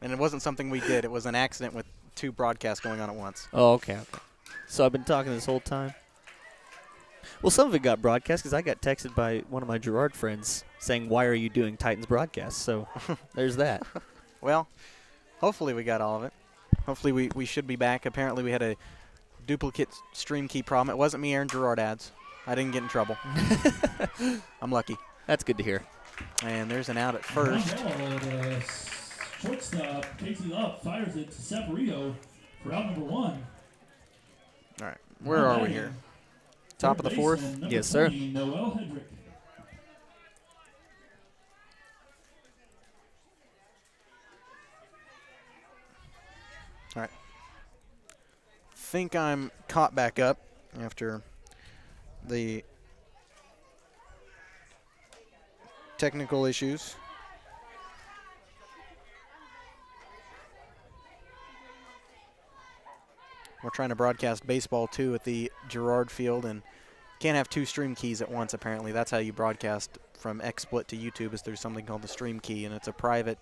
And it wasn't something we did. It was an accident with 2 broadcasts going on at once. Oh, okay. So I've been talking this whole time? Well, some of it got broadcast because I got texted by one of my Gerard friends saying, why are you doing Titans broadcast? So there's that. Well, hopefully we got all of it. Hopefully we should be back. Apparently we had a duplicate stream key problem. It wasn't me airing Gerard ads. I didn't get in trouble. I'm lucky. That's good to hear. And there's an out at first. Shortstop takes it up, fires it to Saporito for out number 1. All right, where are we here? Top of the 4th? Yes, sir. Noel Hedrick. All right. Think I'm caught back up after the technical issues. We're trying to broadcast baseball, too, at the Gerard Field, and can't have 2 stream keys at once, apparently. That's how you broadcast from XSplit to YouTube is through something called the stream key, and it's a private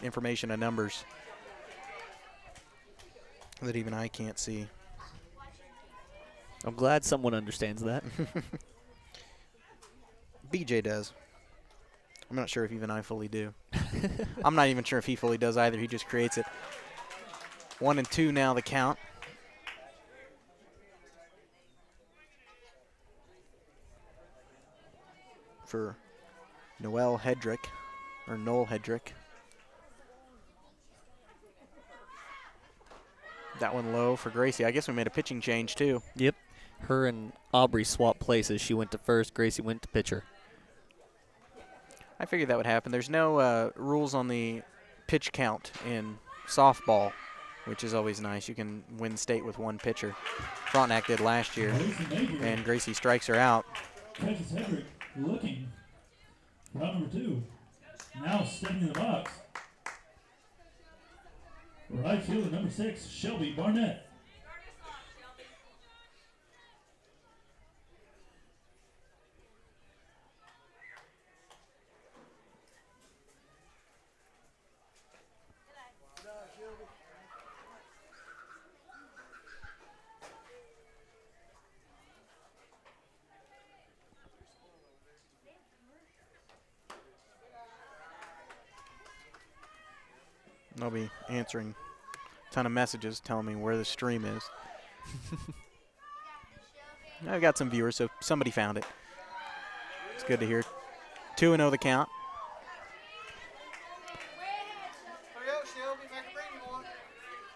information and numbers that even I can't see. I'm glad someone understands that. BJ does. I'm not sure if even I fully do. I'm not even sure if he fully does either. He just creates it. 1-2 now the count. For Noel Hedrick, or Noel Hedrick. That one low for Gracie. I guess we made a pitching change too. Yep. Her and Aubrey swapped places. She went to first. Gracie went to pitcher. I figured that would happen. There's no rules on the pitch count in softball, which is always nice. You can win state with 1 pitcher. Frontenac did last year, and Gracie strikes her out. Catches Hedrick looking. Round number 2. Now stepping in the box. Right fielder number 6, Shelby Barnett. I'll be answering a ton of messages telling me where the stream is. I've got some viewers, so somebody found it. It's good to hear. 2-0 the count.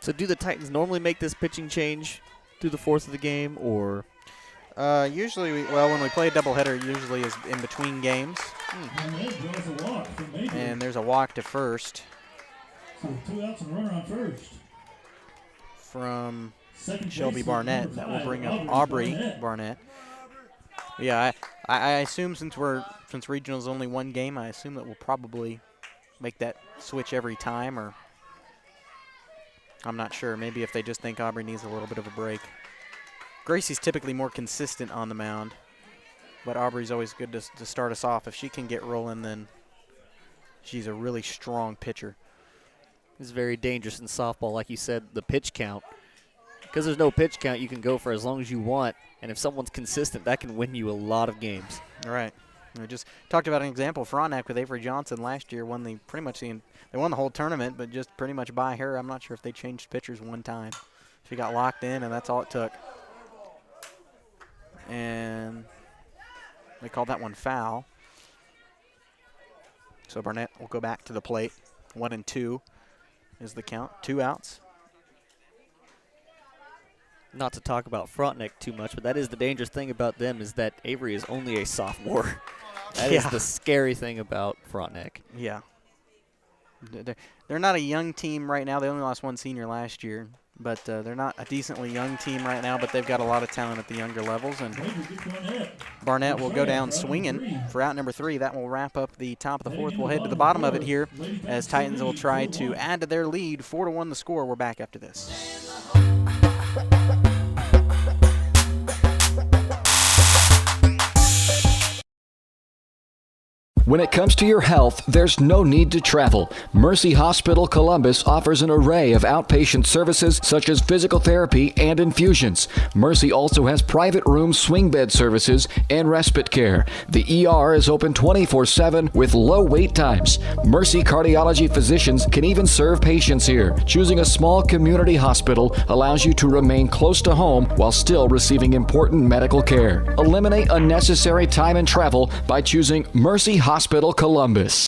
So do the Titans normally make this pitching change through the 4th of the game, or? Usually, when we play a doubleheader, it usually is in between games. And there's a walk to first. So 2 outs and a runner on first. From Shelby Barnett. That will bring up Aubrey Barnett. Yeah, I assume since regional's only 1 game, I assume that we'll probably make that switch every time, or I'm not sure. Maybe if they just think Aubrey needs a little bit of a break. Gracie's typically more consistent on the mound, but Aubrey's always good to start us off. If she can get rolling, then she's a really strong pitcher. It's very dangerous in softball, like you said, the pitch count. Because there's no pitch count, you can go for as long as you want, and if someone's consistent, that can win you a lot of games. All right. We just talked about an example. Frontenac with Avery Johnson last year won they won the whole tournament, but just pretty much by her. I'm not sure if they changed pitchers 1 time. She got locked in, and that's all it took. And they called that one foul. So Barnett will go back to the plate. 1-2 is the count. 2 outs. Not to talk about Frontenac too much, but that is the dangerous thing about them is that Avery is only a sophomore. That is the scary thing about Frontenac. Yeah. They're not a young team right now. They only lost 1 senior last year, but they're not a decently young team right now, but they've got a lot of talent at the younger levels. And Barnett will go down swinging for out number 3. That will wrap up the top of the 4th. We'll head to the bottom of it here as Titans will try to add to their lead. 4-1 the score. We're back after this. When it comes to your health, there's no need to travel. Mercy Hospital Columbus offers an array of outpatient services such as physical therapy and infusions. Mercy also has private room swing bed services and respite care. The ER is open 24/7 with low wait times. Mercy cardiology physicians can even serve patients here. Choosing a small community hospital allows you to remain close to home while still receiving important medical care. Eliminate unnecessary time and travel by choosing Mercy Hospital Columbus.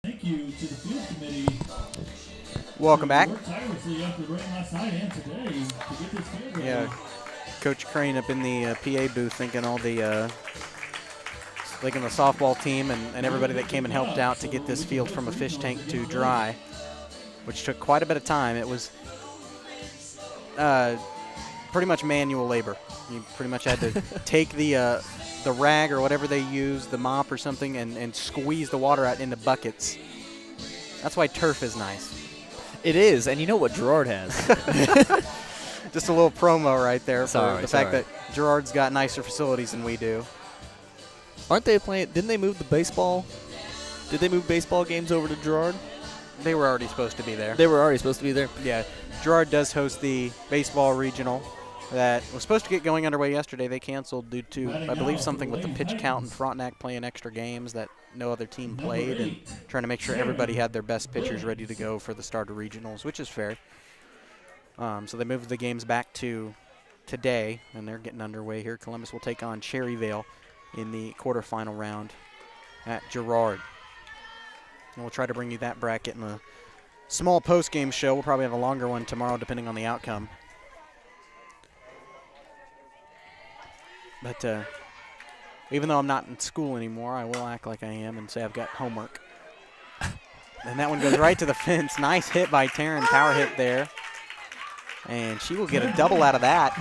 Thank you to the field committee. Welcome back. Worked tirelessly after the rain last night and today to get this field ready. Yeah, Coach Crane up in the PA booth thinking all the thinking the softball team and everybody that came and helped out to get this field from a fish tank to dry, which took quite a bit of time. It was pretty much manual labor. You pretty much had to take the rag or whatever they use, the mop or something, and squeeze the water out into buckets. That's why turf is nice. It is, and you know what Girard has? Just a little promo right there for the fact sorry. that Girard's got nicer facilities than we do. Aren't they playing? Didn't they move the baseball? Did they move baseball games over to Girard? They were already supposed to be there. They were already supposed to be there. Yeah, Girard does host the baseball regional that was supposed to get going underway yesterday. They canceled due to, I believe, something with the pitch count and Frontenac playing extra games that no other team played, and trying to make sure everybody had their best pitchers ready to go for the start of regionals, which is fair. So they moved the games back to today, and they're getting underway here. Columbus will take on Cherryvale in the quarterfinal round at Girard. And we'll try to bring you that bracket in a small post-game show. We'll probably have a longer one tomorrow depending on the outcome. But even though I'm not in school anymore, I will act like I am and say I've got homework. And that one goes right to the fence. Nice hit by Taryn, power hit there. And she will get a double out of that.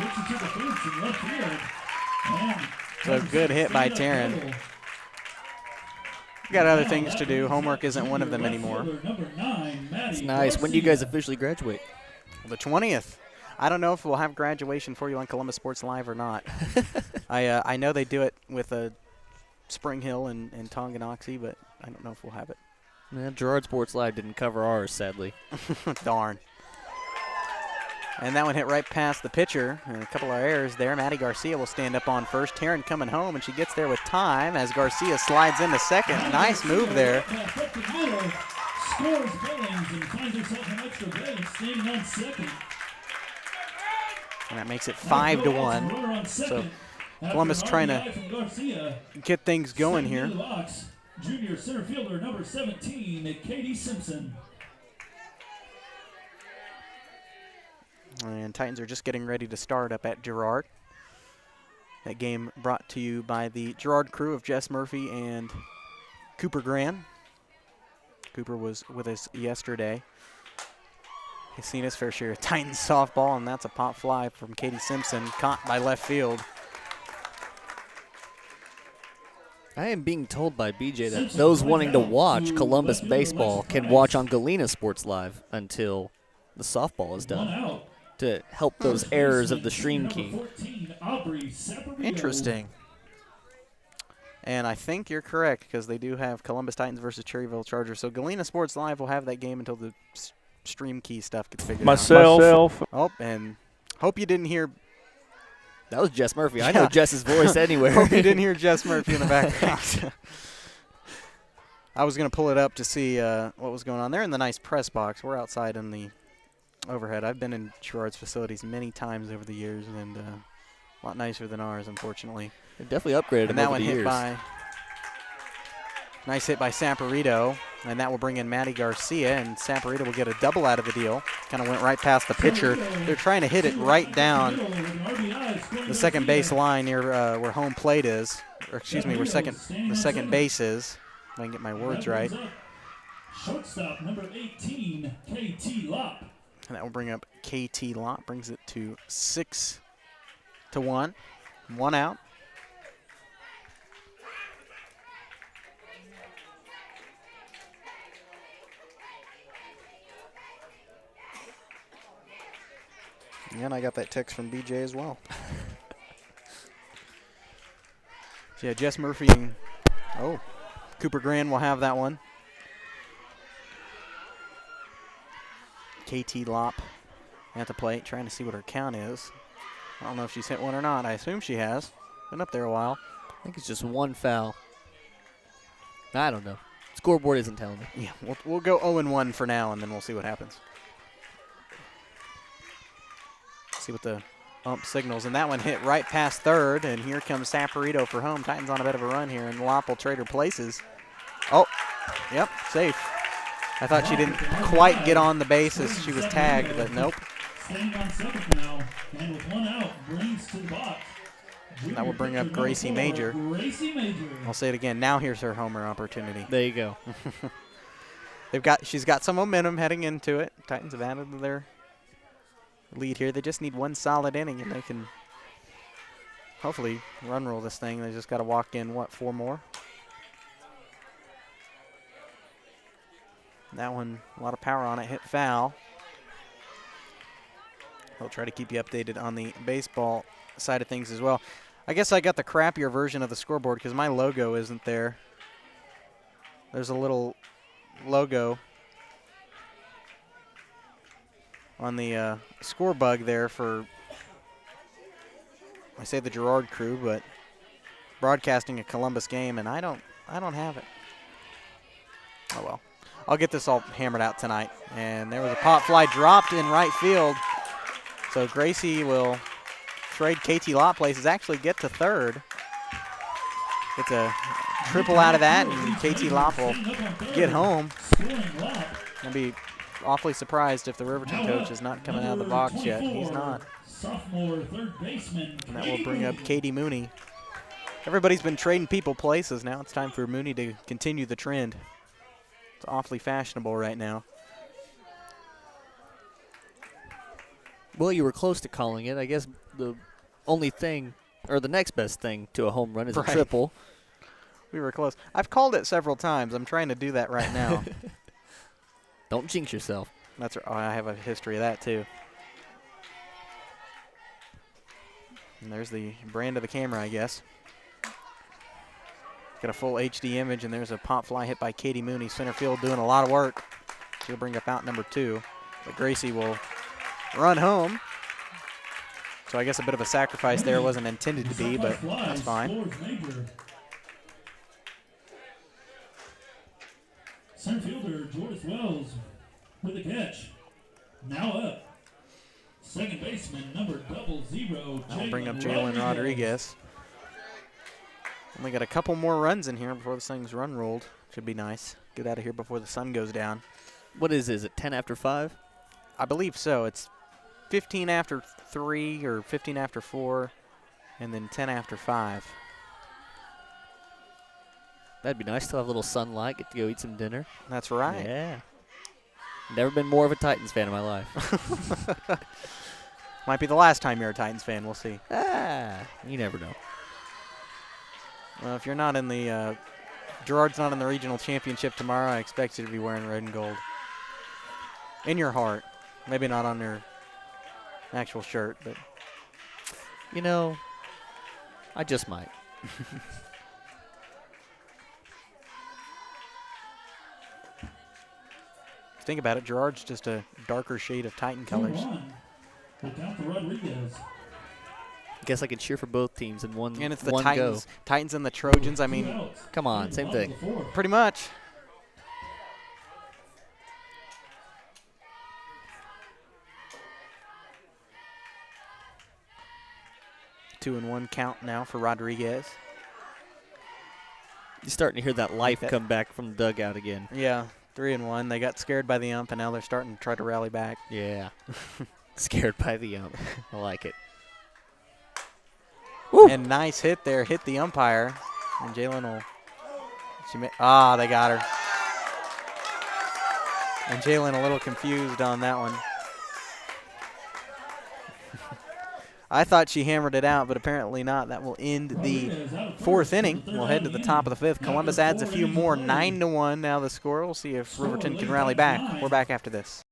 So good hit by Taryn. Got other things to do. Homework isn't one of them anymore. It's nice. When do you guys officially graduate? The 20th. I don't know if we'll have graduation for you on Columbus Sports Live or not. I know they do it with Spring Hill and Tonganoxie, but I don't know if we'll have it. Yeah, Girard Sports Live didn't cover ours, sadly. Darn. And that one hit right past the pitcher. And a couple of errors there. Maddie Garcia will stand up on first. Taryn coming home, and she gets there with time as Garcia slides into second. Nice move there. Scores Billings and finds herself an extra base, staying on second. And that makes it 5-1. So Columbus trying to get things going here. Junior center fielder number 17, Katie Simpson. And Titans are just getting ready to start up at Girard. That game brought to you by the Girard crew of Jess Murphy and Cooper Gran. Cooper was with us yesterday. He's seen his fair share of Titans softball, and that's a pop fly from Katie Simpson, caught by left field. I am being told by BJ that those wanting to watch Columbus baseball can watch on Galena Sports Live until the softball is done to help those errors of the stream key. Interesting. And I think you're correct because they do have Columbus Titans versus Cherryville Chargers. So Galena Sports Live will have that game until the stream key stuff gets figured out. Myself. Oh, and hope you didn't hear. That was Jess Murphy. I know Jess's voice anywhere. Hope you didn't hear Jess Murphy in the background. I was going to pull it up to see what was going on. They're in the nice press box. We're outside in the overhead. I've been in Girard's facilities many times over the years, and a lot nicer than ours, unfortunately. They've definitely upgraded And them that over one the hit years. by, nice hit by Samperito, and that will bring in Maddie Garcia, and Samperito will get a double out of the deal. Kind of went right past the pitcher. They're trying to hit it right down the second base line near where home plate is, or excuse me, where the second base is. If I can get my words right. Shortstop number 18, KT Lopp. And that will bring up KT Lopp, brings it to 6-1. One out. And I got that text from BJ as well. So yeah, Jess Murphy and Cooper Grand will have that one. KT Lopp at the plate, trying to see what her count is. I don't know if she's hit one or not. I assume she has. Been up there a while. I think it's just one foul. I don't know. Scoreboard isn't telling me. Yeah, we'll go 0-1 for now, and then we'll see what happens. See what the ump signals. And that one hit right past third, and here comes Saporito for home. Titans on a bit of a run here, and Lopp will trade her places. Oh, yep, safe. I thought she didn't quite get on the base as she was tagged, but nope. Standing on second now, and with one out, brings to the box. That will bring up Gracie Major. Gracie Major. I'll say it again. Now here's her homer opportunity. There you go. She's got some momentum heading into it. Titans have added to their lead here. They just need one solid inning, and they can hopefully run roll this thing. They just got to walk in, what, 4 more? That one, a lot of power on it, hit foul. I'll try to keep you updated on the baseball side of things as well. I guess I got the crappier version of the scoreboard because my logo isn't there. There's a little logo on the score bug there for, I say the Girard crew, but broadcasting a Columbus game, and I don't have it. Oh well. I'll get this all hammered out tonight. And there was a pop fly dropped in right field. So Gracie will trade KT Lopp places, actually get to third. Gets a triple out of that, and KT Lopp will get home. I'll be awfully surprised if the Riverton coach is not coming out of the box yet. He's not. Sophomore third baseman. And that will bring up Katie Mooney. Everybody's been trading people places. Now it's time for Mooney to continue the trend. It's awfully fashionable right now. Well, you were close to calling it. I guess the only thing, or the next best thing to a home run is a triple. We were close. I've called it several times. I'm trying to do that right now. Don't jinx yourself. That's right. Oh, I have a history of that too. And there's the brand of the camera, I guess. Got a full HD image, and there's a pop fly hit by Katie Mooney. Center field doing a lot of work. She'll bring up out number 2. But Gracie will run home. So I guess a bit of a sacrifice there. Wasn't intended to be, but that's fine. Center fielder Jordan Wells with a catch. Now up. Second baseman number 00. That'll bring up Jalen Rodriguez. Only got a couple more runs in here before this thing's run rolled. Should be nice. Get out of here before the sun goes down. What is it 10 after 5? I believe so. It's 15 after 3 or 15 after 4, and then 10 after 5. That'd be nice to have a little sunlight, get to go eat some dinner. That's right. Yeah. Never been more of a Titans fan in my life. Might be the last time you're a Titans fan. We'll see. You never know. Well, if you're not in the Girard's not in the regional championship tomorrow, I expect you to be wearing red and gold. In your heart. Maybe not on your actual shirt, but. You know, I just might. Think about it, Girard's just a darker shade of Titan colors. Guess I could cheer for both teams in one. And it's the one Titans, go. Titans and the Trojans. I mean, come on, same thing. Pretty much. Two and one count now for Rodriguez. You're starting to hear that life come back from the dugout again. Yeah, 3-1. They got scared by the ump, and now they're starting to try to rally back. Yeah. Scared by the ump. I like it. Woo. And nice hit there. Hit the umpire. And Jalen will. They got her. And Jalen a little confused on that one. I thought she hammered it out, but apparently not. That will end the 4th inning. We'll head to the top of the 5th. Columbus adds a few more, 9-1 now the score. We'll see if Riverton can rally back. We're back after this.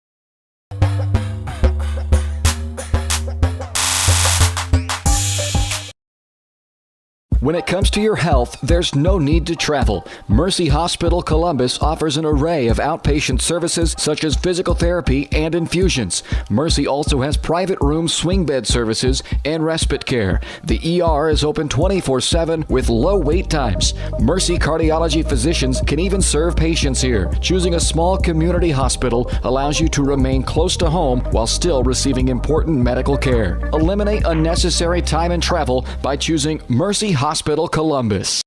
When it comes to your health, there's no need to travel. Mercy Hospital Columbus offers an array of outpatient services such as physical therapy and infusions. Mercy also has private room swing bed services and respite care. The ER is open 24/7 with low wait times. Mercy cardiology physicians can even serve patients here. Choosing a small community hospital allows you to remain close to home while still receiving important medical care. Eliminate unnecessary time and travel by choosing Mercy Hospital Columbus.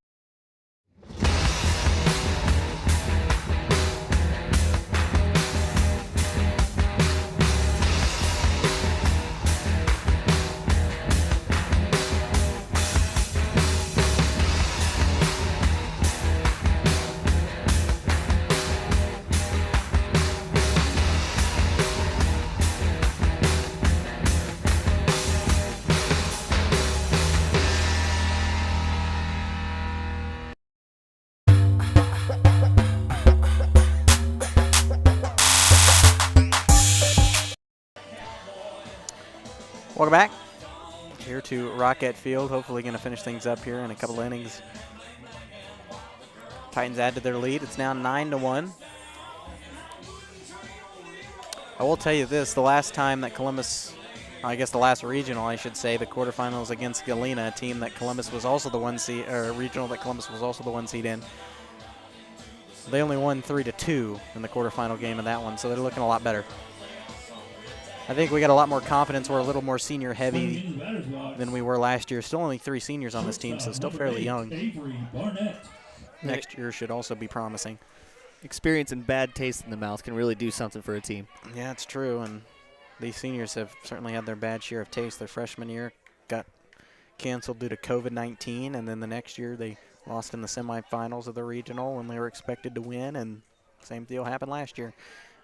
Welcome back here to Rocket Field. Hopefully going to finish things up here in a couple innings. Titans add to their lead. It's now 9-1. I will tell you this, the last time that Columbus, I guess the last regional, I should say, the quarterfinals against Galena, a team that Columbus was also the one seed, or a regional that Columbus was also the one seed in. They only won 3-2 in the quarterfinal game of that one, so they're looking a lot better. I think we got a lot more confidence. We're a little more senior heavy than we were last year. Still only 3 seniors on this team, so still fairly young. Next year should also be promising. Experience and bad taste in the mouth can really do something for a team. Yeah, it's true, and these seniors have certainly had their bad share of taste. Their freshman year got canceled due to COVID-19, and then the next year they lost in the semifinals of the regional when they were expected to win, and same deal happened last year.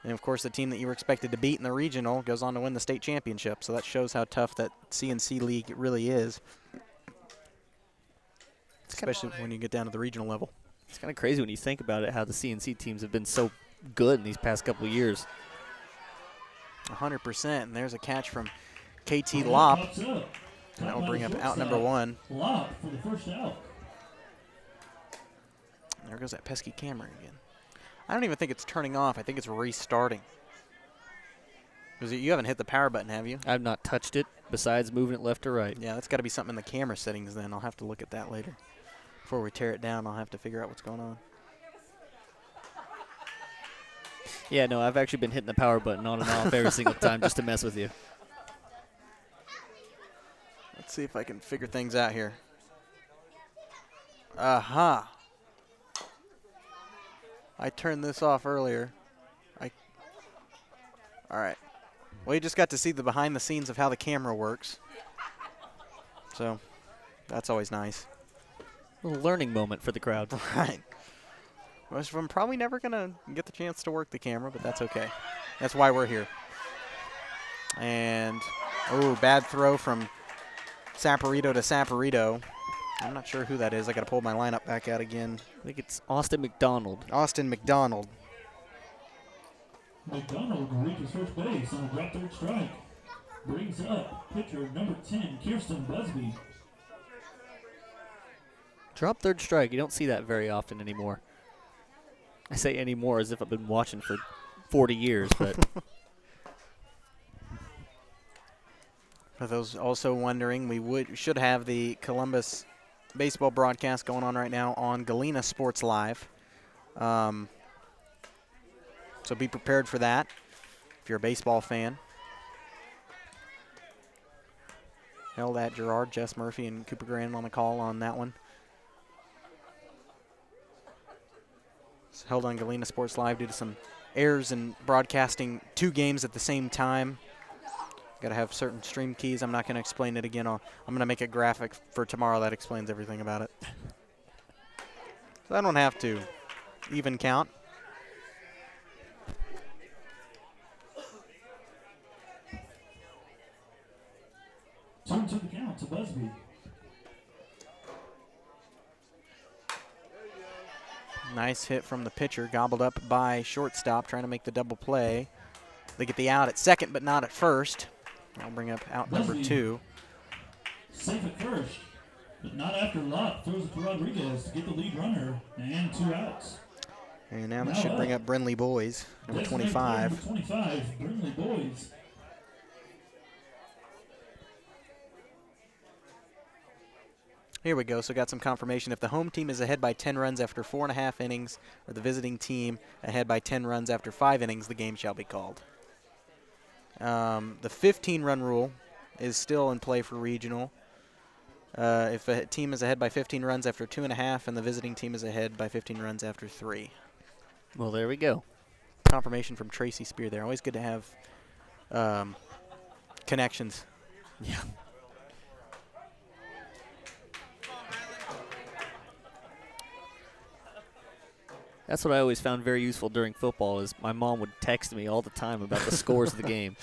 And, of course, the team that you were expected to beat in the regional goes on to win the state championship. So that shows how tough that CNC league really is, especially when you get down to the regional level. It's kind of crazy when you think about it, how the CNC teams have been so good in these past couple of years. 100%. And there's a catch from KT Lopp. That will bring up out number 1. Lopp for the first out. There goes that pesky camera again. I don't even think it's turning off. I think it's restarting. Because you haven't hit the power button, have you? I've not touched it, besides moving it left or right. Yeah, that's got to be something in the camera settings then. I'll have to look at that later. Before we tear it down, I'll have to figure out what's going on. Yeah, no, I've actually been hitting the power button on and off every single time just to mess with you. Let's see if I can figure things out here. Aha. I turned this off earlier. All right. Well, you just got to see the behind the scenes of how the camera works. So that's always nice. A little learning moment for the crowd. Right. Most of them probably never going to get the chance to work the camera, but that's okay. That's why we're here. And, oh, bad throw from Saporito to Saporito. I'm not sure who that is. I got to pull my lineup back out again. I think it's Austin McDonald. Austin McDonald. McDonald reaches first base on a drop third strike. Brings up pitcher number 10, Kirsten Busby. Drop third strike. You don't see that very often anymore. I say anymore as if I've been watching for 40 years, but for those also wondering, we should have the Columbus baseball broadcast going on right now on Galena Sports Live. So be prepared for that if you're a baseball fan. Held at Gerard, Jess Murphy, and Cooper Graham on the call on that one. It's held on Galena Sports Live due to some errors in broadcasting 2 games at the same time. Got to have certain stream keys. I'm not going to explain it again. I'm going to make a graphic for tomorrow that explains everything about it. So I don't have to even count. Turn to the count to Busby. Nice hit from the pitcher, gobbled up by shortstop, trying to make the double play. They get the out at second, but not at first. I'll bring up out number 2. Safe at first. but not after Locke throws it to Rodriguez to get the lead runner and 2 outs. And now that should bring up Brindley Boys, number 25. Number 25, Brindley Boys. Here we go. So got some confirmation. If the home team is ahead by 10 runs after 4.5 innings, or the visiting team ahead by 10 runs after 5 innings, the game shall be called. The 15-run rule is still in play for regional. If a team is ahead by 15 runs after 2.5, and the visiting team is ahead by 15 runs after 3. Well, there we go. Confirmation from Tracy Spear there. Always good to have connections. Yeah. That's what I always found very useful during football is my mom would text me all the time about the scores of the game.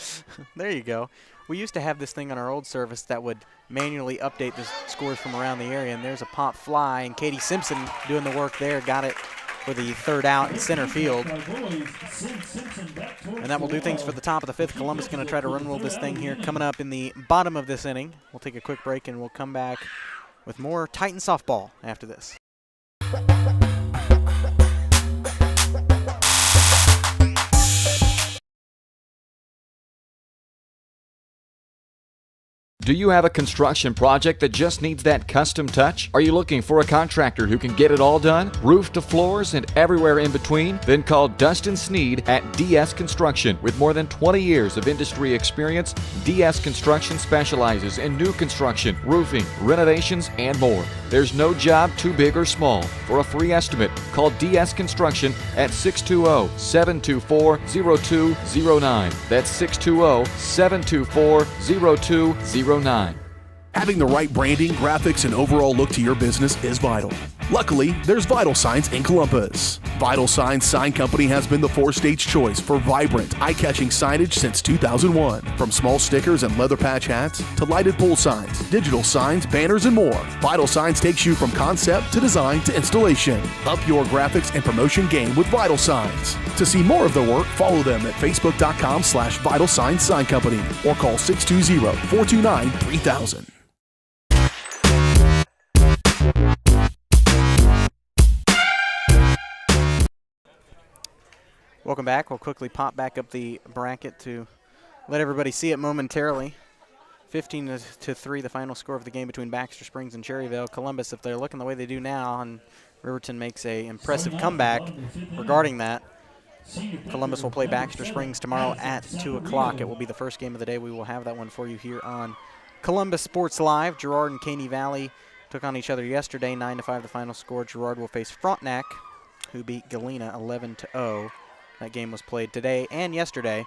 There you go. We used to have this thing on our old service that would manually update the scores from around the area, and there's a pop fly, and Katie Simpson doing the work there, got it for the 3rd out in center field. And that will do things for the top of the 5th. Columbus going to try to run roll this thing here. Coming up in the bottom of this inning, we'll take a quick break, and we'll come back with more Titan softball after this. Do you have a construction project that just needs that custom touch? Are you looking for a contractor who can get it all done? Roof to floors and everywhere in between? Then call Dustin Sneed at DS Construction. With more than 20 years of industry experience, DS Construction specializes in new construction, roofing, renovations, and more. There's no job too big or small. For a free estimate, call DS Construction at 620-724-0209. That's 620-724-0209. Having the right branding, graphics, and overall look to your business is vital. Luckily, there's Vital Signs in Columbus. Vital Signs Sign Company has been the 4-state's choice for vibrant, eye-catching signage since 2001. From small stickers and leather patch hats to lighted pole signs, digital signs, banners, and more, Vital Signs takes you from concept to design to installation. Up your graphics and promotion game with Vital Signs. To see more of their work, follow them at facebook.com/Vital Signs Sign Company or call 620-429-3000. Welcome back. We'll quickly pop back up the bracket to let everybody see it momentarily. 15-3, the final score of the game between Baxter Springs and Cherryvale. Columbus, if they're looking the way they do now, and Riverton makes a impressive comeback regarding that. Columbus will play Baxter Springs tomorrow at 2 o'clock. It will be the first game of the day. We will have that one for you here on Columbus Sports Live. Girard and Caney Valley took on each other yesterday, 9-5 the final score. Girard will face Frontenac, who beat Galena 11-0. That game was played today and yesterday.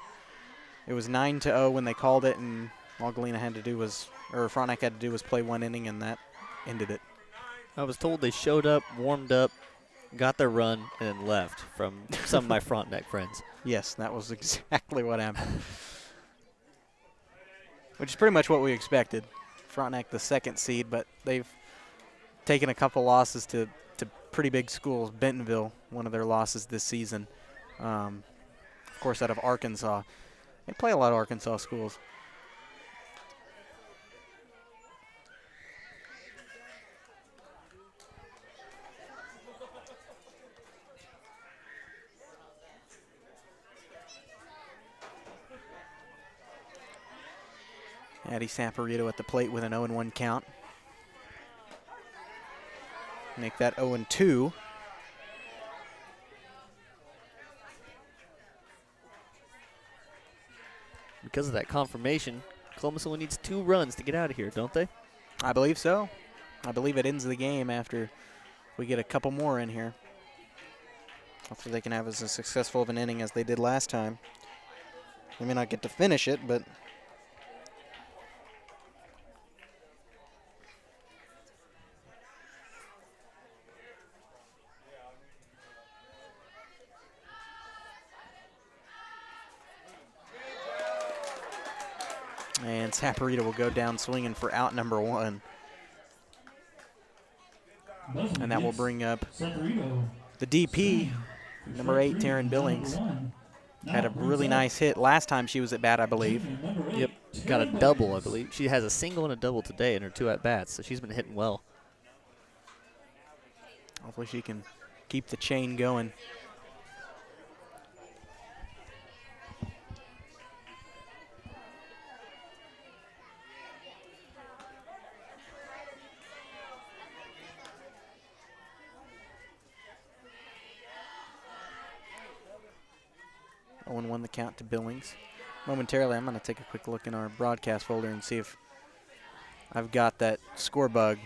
It was 9-0 when they called it, and all Galena had to do was, or Frontenac had to do was play 1 inning, and that ended it. I was told they showed up, warmed up, got their run, and then left from some of my Frontenac friends. Yes, that was exactly what happened. Which is pretty much what we expected. Frontenac the 2nd seed, but they've taken a couple losses to pretty big schools. Bentonville, one of their losses this season. Of course, out of Arkansas. They play a lot of Arkansas schools. Addie Saporito at the plate with an 0-1 count. Make that 0-2. Because of that confirmation, Columbus only needs 2 runs to get out of here, don't they? I believe so. I believe it ends the game after we get a couple more in here. Hopefully they can have as successful of an inning as they did last time. They may not get to finish it, but and Saporito will go down swinging for out number 1. And that will bring up the DP, number 8, Taryn Billings. Had a really nice hit last time she was at bat, I believe. Yep, got a double, I believe. She has a single and a double today in her 2 at-bats, so she's been hitting well. Hopefully she can keep the chain going. Owen won the count to Billings. Momentarily, I'm going to take a quick look in our broadcast folder and see if I've got that score bug.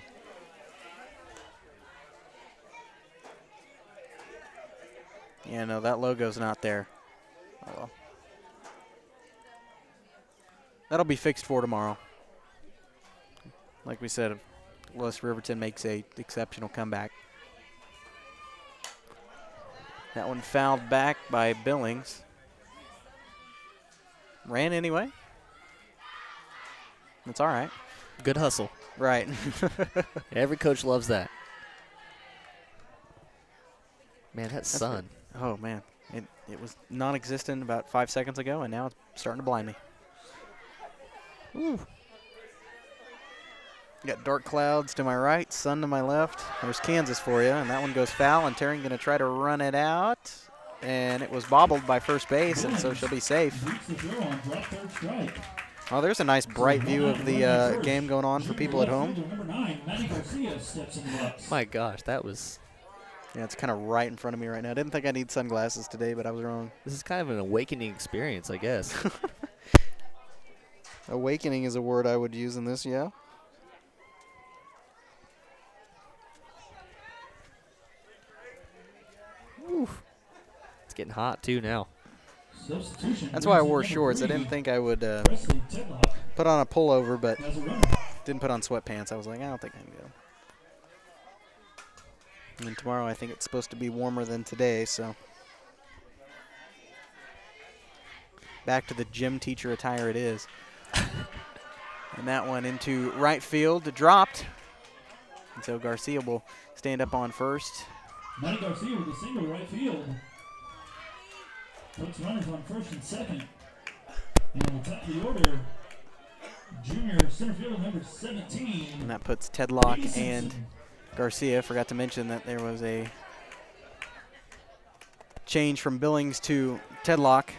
Yeah, no, that logo's not there. Oh, well. That'll be fixed for tomorrow. Like we said, unless Riverton makes a exceptional comeback. That one fouled back by Billings. Ran anyway. That's all right. Good hustle. Right. Every coach loves that. Man, that sun. Oh, man. It was non-existent about 5 seconds ago, and now it's starting to blind me. Ooh. Got dark clouds to my right, sun to my left. There's Kansas for you, and that one goes foul, and Terry going to try to run it out. And it was bobbled by first base, and so she'll be safe. Oh, there's a nice bright view of the game going on for people at home. My gosh, that was... Yeah, it's kind of right in front of me right now. I didn't think I need sunglasses today, but I was wrong. This is kind of an awakening experience, I guess. Awakening is a word I would use in this, yeah. Oof. It's getting hot, too, now. That's why I wore shorts. I didn't think I would put on a pullover, but didn't put on sweatpants. I was like, I don't think I can go. And then tomorrow I think it's supposed to be warmer than today, so. Back to the gym teacher attire it is. And that one into right field, dropped. And so Garcia will stand up on first. Manny Garcia with a single right field. Puts runners on first and second. And on the top of the order, junior center fielder number 17. And that puts Tedlock and Garcia. Forgot to mention that there was a change from Billings to Tedlock.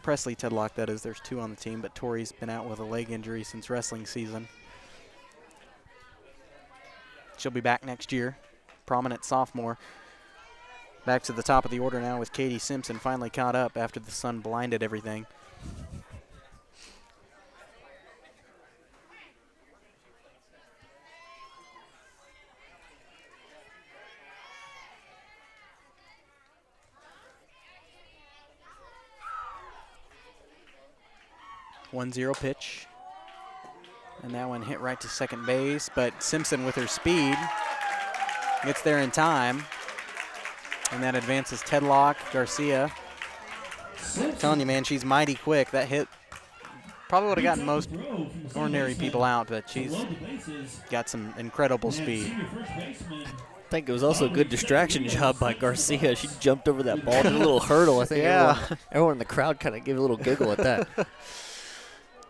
Presley Tedlock, that is. There's two on the team, but Tori's been out with a leg injury since wrestling season. She'll be back next year. Prominent sophomore. Back to the top of the order now with Katie Simpson finally caught up after the sun blinded everything. (1-0) pitch. And that one hit right to second base, but Simpson with her speed gets there in time. And that advances Tedlock, Garcia. I'm telling you, man, she's mighty quick. That hit probably would have gotten most ordinary people out, but she's got some incredible speed. I think it was also a good distraction job by Garcia. She jumped over that ball, did a little hurdle. I think everyone in the crowd kind of gave a little giggle at that.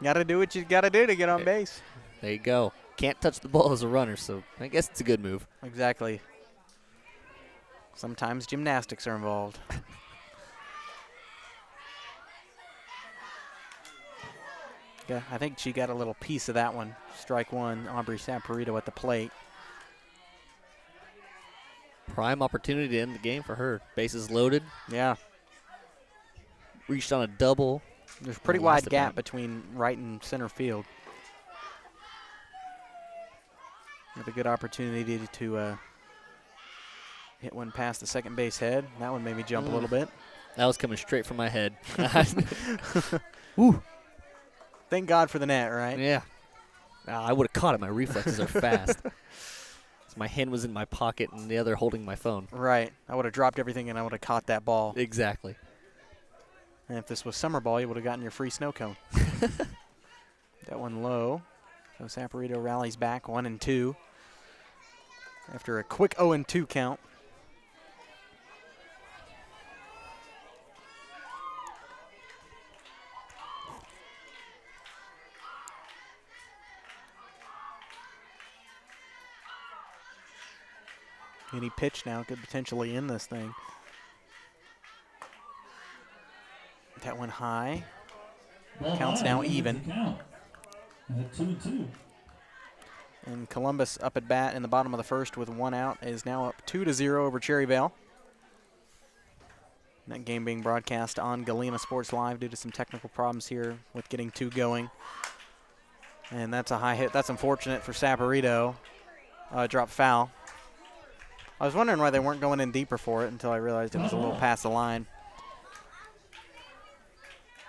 Got to do what you got to do to get on base. There you go. Can't touch the ball as a runner, so I guess it's a good move. Exactly. Sometimes gymnastics are involved. Yeah, I think she got a little piece of that one. Strike one, Aubrey Saporito at the plate. Prime opportunity to end the game for her. Bases loaded. Yeah. Reached on a double. There's a pretty wide gap between right and center field. With a good opportunity to hit one past the second base head. That one made me jump a little bit. That was coming straight from my head. Woo. Thank God for the net, right? Yeah. I would have caught it. My reflexes are fast. So my hand was in my pocket and the other holding my phone. Right. I would have dropped everything and I would have caught that ball. Exactly. And if this was summer ball, you would have gotten your free snow cone. That one low. So Saporito rallies back 1-2 after a quick 0-2 count. Any pitch now could potentially end this thing. That went high. Ball Counts high, now one hit to even. count. At 2-2. And Columbus up at bat in the bottom of the first with 1 out is now up 2-0 over Cherryvale. That game being broadcast on Galena Sports Live due to some technical problems here with getting 2 going. And that's a high hit. That's unfortunate for Saporito. Dropped foul. I was wondering why they weren't going in deeper for it until I realized it was a little past the line.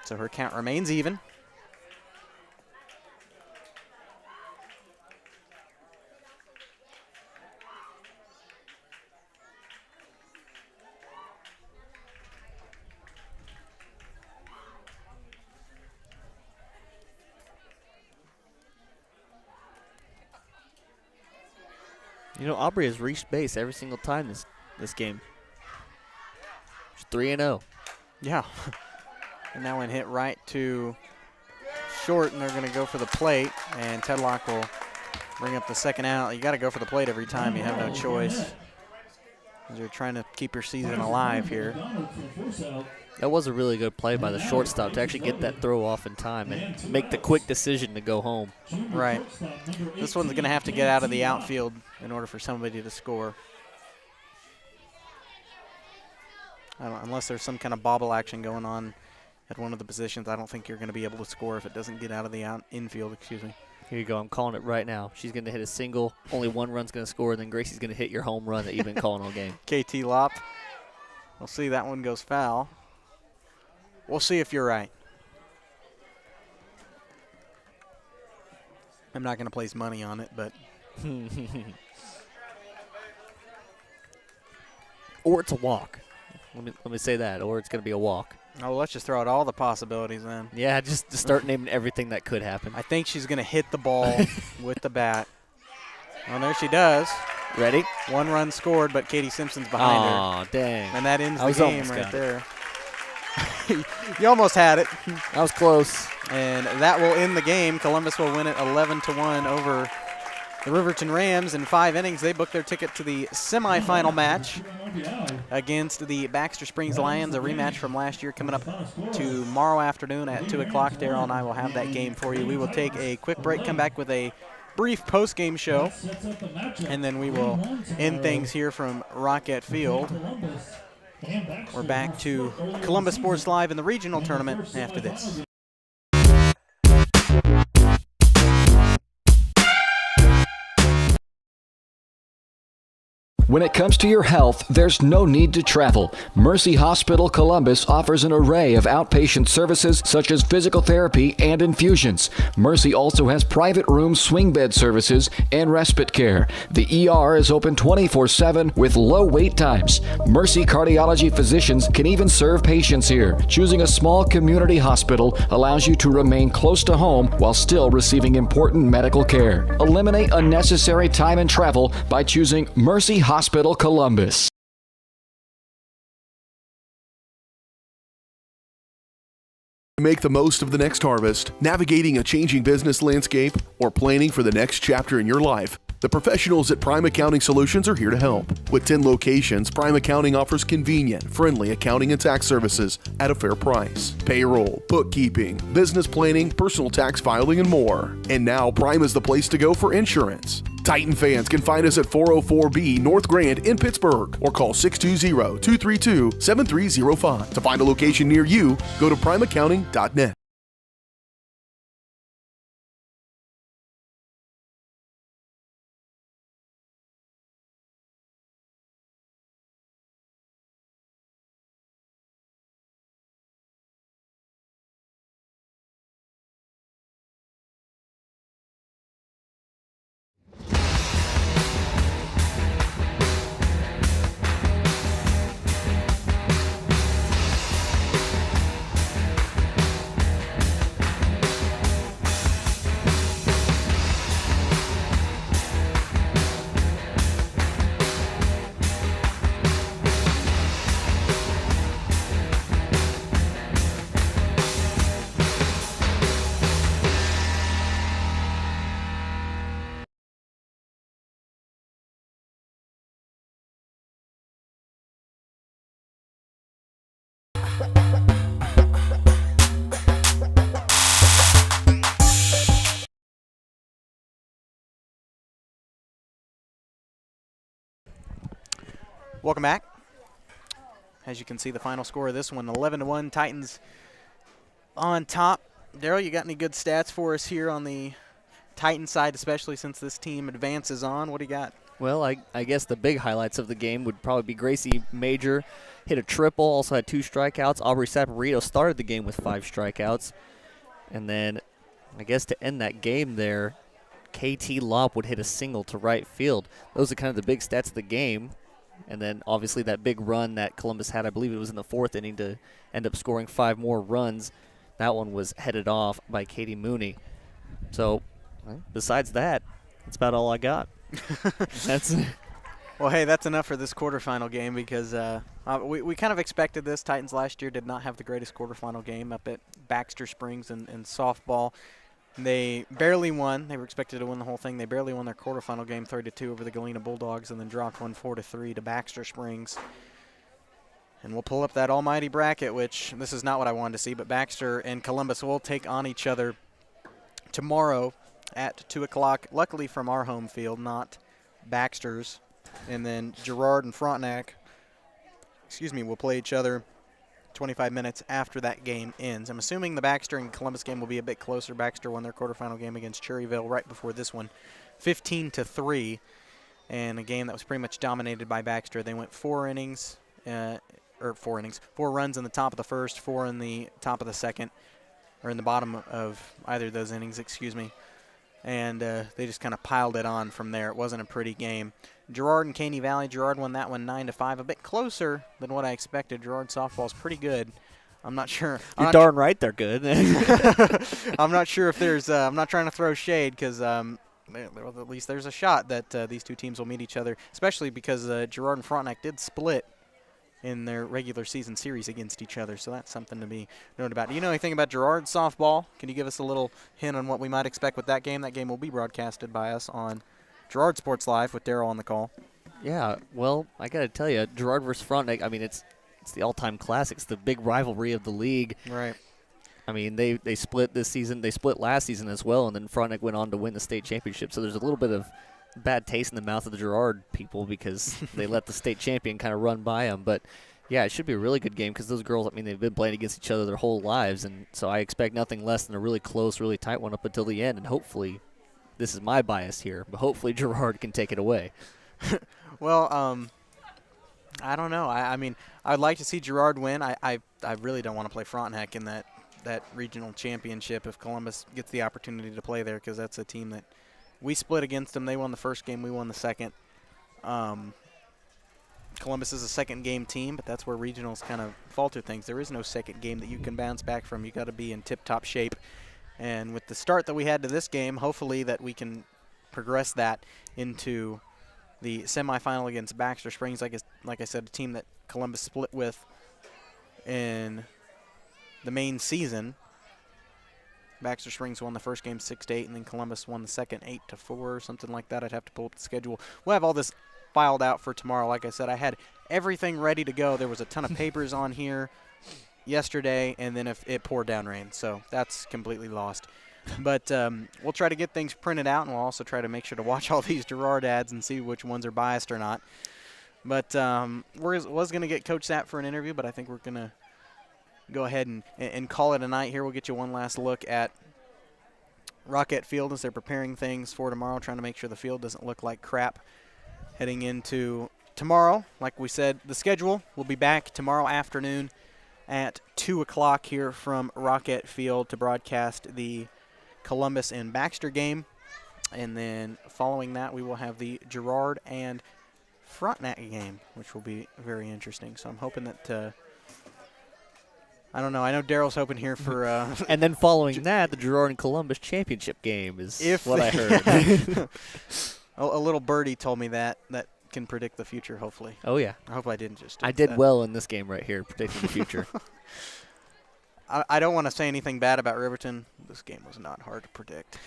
So her count remains even. You know, Aubrey has reached base every single time this game. She's 3-0. Yeah. And that one hit right to short, and they're going to go for the plate, and Tedlock will bring up the second out. You got to go for the plate every time. You have no choice. You're trying to keep your season alive here. That was a really good play by the shortstop to actually get that throw off in time and make the quick decision to go home. Right. This one's going to have to get out of the outfield in order for somebody to score. Unless there's some kind of bobble action going on at one of the positions, I don't think you're going to be able to score if it doesn't get out of the infield. Excuse me. Here you go. I'm calling it right now. She's going to hit a single. Only 1 run's going to score, and then Gracie's going to hit your home run that you've been calling all game. KT Lop. We'll see. That one goes foul. We'll see if you're right. I'm not going to place money on it, but. Or it's a walk. Let me say that. Or it's going to be a walk. Oh, let's just throw out all the possibilities then. Yeah, just to start naming everything that could happen. I think she's going to hit the ball with the bat. Well, there she does. Ready? 1 run scored, but Katie Simpson's behind her. Oh, dang. And that ends I the was game almost right got it. there. You almost had it. That was close. And that will end the game. Columbus will win it 11-1 over the Riverton Rams in 5 innings. They booked their ticket to the semifinal match against the Baxter Springs Lions, a rematch from last year coming up tomorrow afternoon at 2 o'clock. Daryl and I will have that game for you. We will take a quick break, come back with a brief post-game show, and then we will end things here from Rocket Field. We're back to Columbus Sports Live in the regional tournament after this. When it comes to your health, there's no need to travel. Mercy Hospital Columbus offers an array of outpatient services such as physical therapy and infusions. Mercy also has private room swing bed services and respite care. The ER is open 24/7 with low wait times. Mercy cardiology physicians can even serve patients here. Choosing a small community hospital allows you to remain close to home while still receiving important medical care. Eliminate unnecessary time and travel by choosing Mercy Hospital Columbus. Make the most of the next harvest, navigating a changing business landscape, or planning for the next chapter in your life. The professionals at Prime Accounting Solutions are here to help. With 10 locations, Prime Accounting offers convenient, friendly accounting and tax services at a fair price. Payroll, bookkeeping, business planning, personal tax filing, and more. And now Prime is the place to go for insurance. Titan fans can find us at 404B North Grand in Pittsburgh or call 620-232-7305. To find a location near you, go to primeaccounting.net. Welcome back. As you can see, the final score of this one, 11-1, Titans on top. Daryl, you got any good stats for us here on the Titan side, especially since this team advances on? What do you got? Well, I guess the big highlights of the game would probably be Gracie Major hit a triple, also had 2 strikeouts. Aubrey Saporito started the game with 5 strikeouts. And then I guess to end that game there, KT Lopp would hit a single to right field. Those are kind of the big stats of the game. And then obviously that big run that Columbus had, I believe it was in the 4th inning, to end up scoring 5 more runs. That one was headed off by Katie Mooney. So besides that, that's about all I got. Well, hey, that's enough for this quarterfinal game because we kind of expected this. Titans last year did not have the greatest quarterfinal game up at Baxter Springs in softball. They barely won. They were expected to win the whole thing. They barely won their quarterfinal game 3-2 over the Galena Bulldogs and then dropped one 4-3 to Baxter Springs. And we'll pull up that almighty bracket, which this is not what I wanted to see, but Baxter and Columbus will take on each other tomorrow at 2 o'clock, luckily from our home field, not Baxter's. And then Girard and Frontenac, will play each other 25 minutes after that game ends. I'm assuming the Baxter and Columbus game will be a bit closer. Baxter won their quarterfinal game against Cherryville right before this one, 15-3, and a game that was pretty much dominated by Baxter. They went 4 runs in the top of the first, 4 in the top of the second, or in the bottom of either of those innings, and they just kind of piled it on from there. It wasn't a pretty game. Girard and Caney Valley. Girard won that one 9-5, a bit closer than what I expected. Girard softball's pretty good. I'm not sure. You're darn right they're good. I'm not sure if there's I'm not trying to throw shade because at least there's a shot that these two teams will meet each other, especially because Girard and Frontenac did split in their regular season series against each other, so that's something to be noted about. Do you know anything about Girard softball? Can you give us a little hint on what we might expect with that game? That game will be broadcasted by us on Girard Sports Live with Darryl on the call. Yeah, well, I got to tell you, Girard versus Frontenac, I mean, it's the all-time classic. It's the big rivalry of the league. Right. I mean, they split this season. They split last season as well, and then Frontenac went on to win the state championship. So there's a little bit of bad taste in the mouth of the Girard people because they let the state champion kind of run by them. But, yeah, it should be a really good game because those girls, I mean, they've been playing against each other their whole lives. And so I expect nothing less than a really close, really tight one up until the end. And hopefully, this is my bias here, but hopefully Girard can take it away. Well, I don't know. I mean, I'd like to see Girard win. I really don't want to play Frontenac in that regional championship if Columbus gets the opportunity to play there because that's a team that we split against them. They won the first game. We won the second. Columbus is a second-game team, but that's where regionals kind of falter things. There is no second game that you can bounce back from. You got to be in tip-top shape. And with the start that we had to this game, hopefully that we can progress that into the semifinal against Baxter Springs. Like I said, a team that Columbus split with in the main season. Baxter Springs won the first game 6-8, and then Columbus won the second 8-4, something like that. I'd have to pull up the schedule. We'll have all this filed out for tomorrow. Like I said, I had everything ready to go. There was a ton of papers on here yesterday, and then if it poured down rain, so that's completely lost. But we'll try to get things printed out, and we'll also try to make sure to watch all these Girard ads and see which ones are biased or not. But was going to get Coach Sapp for an interview, but I think we're going to go ahead and call it a night here. We'll get you one last look at Rocket Field as they're preparing things for tomorrow, trying to make sure the field doesn't look like crap heading into tomorrow. Like we said, the schedule will be back tomorrow afternoon at 2 o'clock here from Rocket Field to broadcast the Columbus and Baxter game. And then following that, we will have the Girard and Frontenac game, which will be very interesting. So I'm hoping that I don't know. I know Daryl's hoping here for and then following that, the Girard and Columbus championship game is what I heard. A little birdie told me that can predict the future, hopefully. Oh, yeah. I hope I didn't just I did well in this game right here, predicting the future. I don't want to say anything bad about Riverton. This game was not hard to predict.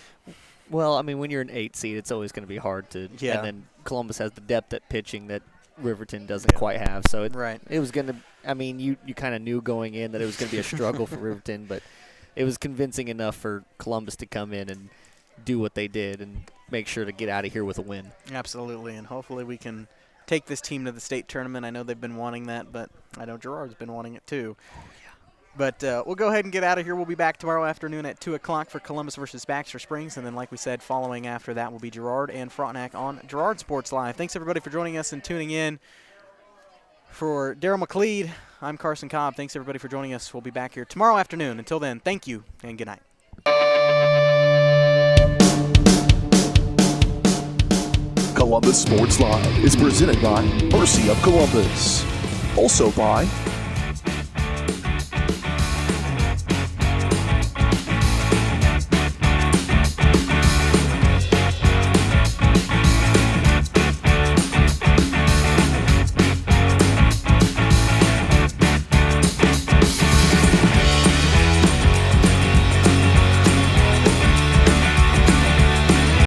Well, I mean, when you're an 8 seed, it's always going to be hard to. Yeah. And then Columbus has the depth at pitching that Riverton doesn't quite have. So it was going to. I mean, you kind of knew going in that it was going to be a struggle for Riverton, but it was convincing enough for Columbus to come in and do what they did and make sure to get out of here with a win. Absolutely, and hopefully we can take this team to the state tournament. I know they've been wanting that, but I know Girard's been wanting it too. But we'll go ahead and get out of here. We'll be back tomorrow afternoon at 2 o'clock for Columbus versus Baxter Springs. And then, like we said, following after that will be Girard and Frontenac on Girard Sports Live. Thanks, everybody, for joining us and tuning in. For Daryl McLeod, I'm Carson Cobb. Thanks, everybody, for joining us. We'll be back here tomorrow afternoon. Until then, thank you and good night. Columbus Sports Live is presented by Mercy of Columbus. Also by